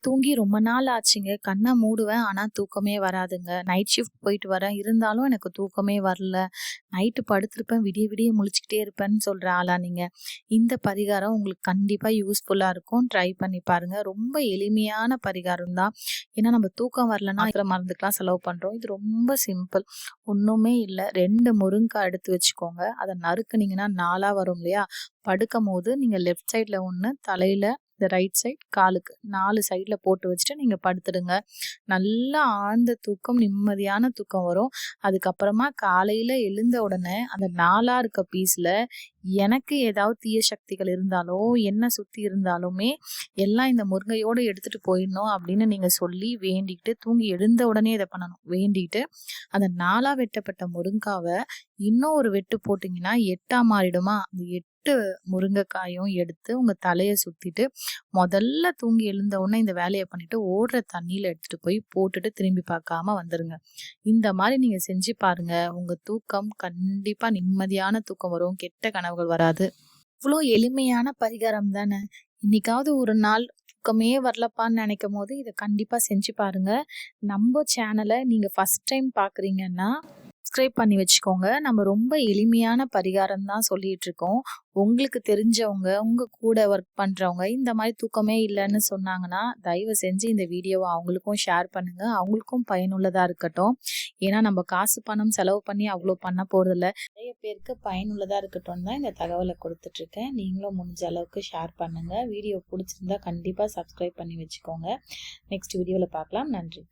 தூங்கி ரொம்ப நாள் ஆச்சுங்க. கண்ண மூடுவேன். ஆனா தூக்கமே வராதுங்க. நைட் ஷிஃப்ட் போயிட்டு வரேன். இருந்தாலும் எனக்கு தூக்கமே வரல. நைட்டு படுத்திருப்பேன். விடிய விடிய முழிச்சுக்கிட்டே இருப்பேன்னு சொல்ற ஆளா நீங்க? இந்த பரிகாரம் உங்களுக்கு கண்டிப்பா யூஸ்ஃபுல்லா இருக்கும். ட்ரை பண்ணி பாருங்க. ரொம்ப எளிமையான பரிகாரம் தான். ஏன்னா நம்ம தூக்கம் வரலன்னா இருக்கிற மருந்துக்கெல்லாம் செலவு பண்றோம். இது ரொம்ப சிம்பிள். ஒண்ணுமே இல்ல. 2 முருங்கக்காய் எடுத்து வச்சுக்கோங்க. அத நறுக்குனீங்கன்னா 4ஆ வரும் இல்லையா? படுக்கும்போது நீங்க லெஃப்ட் சைட்ல 1, தலையில இந்த ரைட் சைட் காலுக்கு 4 சைட்ல போட்டு வச்சுட்டு நீங்க படுத்துடுங்க. நல்லா ஆழ்ந்த தூக்கம், நிம்மதியான தூக்கம் வரும். அதுக்கப்புறமா காலையில எழுந்த உடனே அந்த 4ஆ இருக்க பீஸ்ல எனக்கு ஏதாவது தீய சக்திகள் இருந்தாலோ, என்ன சுத்தி இருந்தாலுமே எல்லாம் இந்த முருங்கையோட எடுத்துட்டு போயிடணும் அப்படின்னு நீங்க சொல்லி வேண்டிக்கிட்டு தூங்கி எழுந்த உடனே இத பண்ணணும். வேண்டிட்டு அந்த 4ஆ வெட்டப்பட்ட முருங்காவ இன்னும் ஒரு வெட்டு போட்டீங்கன்னா 8ஆ மாறிடுமா? அந்த 8 முருங்கைக்காயும் எடுத்து உங்க தலைய சுத்திட்டு முதல்ல தூங்கி எழுந்த உடனே இந்த வேலைய பண்ணிட்டு ஓடுற தண்ணியில எடுத்துட்டு போய் போட்டுட்டு திரும்பி பார்க்காம வந்துருங்க. இந்த மாதிரி நீங்க செஞ்சு பாருங்க. உங்க தூக்கம் கண்டிப்பா நிம்மதியான தூக்கம் வரும். கெட்ட கனவுகள் வராது. இவ்வளோ எளிமையான பரிகாரம் தானே. இன்னைக்காவது ஒரு நாள் தூக்கமே வரலப்பான்னு நினைக்கும்போது இத கண்டிப்பா செஞ்சு பாருங்க. நம்ம சேனல நீங்க ஃபர்ஸ்ட் டைம் பார்க்குறீங்கன்னா சப்ஸ்கிரைப் பண்ணி வச்சுக்கோங்க. நம்ம ரொம்ப எளிமையான பரிகாரம் தான் சொல்லிட்டு இருக்கோம். உங்களுக்கு தெரிஞ்சவங்க, உங்க கூட ஒர்க் பண்றவங்க இந்த மாதிரி தூக்கமே இல்லன்னு சொன்னாங்கன்னா, தயவு செஞ்சு இந்த வீடியோவ அவங்களுக்கும் ஷேர் பண்ணுங்க. அவங்களுக்கும் பயனுள்ளதா இருக்கட்டும். ஏன்னா நம்ம காசு, பணம் செலவு பண்ணி அவ்வளோ பண்ண போறதில்ல. நிறைய பேருக்கு பயனுள்ளதா இருக்கட்டும்னு தான் இந்த தகவல குடுத்துட்டு இருக்கேன். நீங்களும் முடிஞ்ச அளவுக்கு ஷேர் பண்ணுங்க. வீடியோ புடிச்சிருந்தா கண்டிப்பா சப்ஸ்கிரைப் பண்ணி வச்சுக்கோங்க. நெக்ஸ்ட் வீடியோல பார்க்கலாம். நன்றி.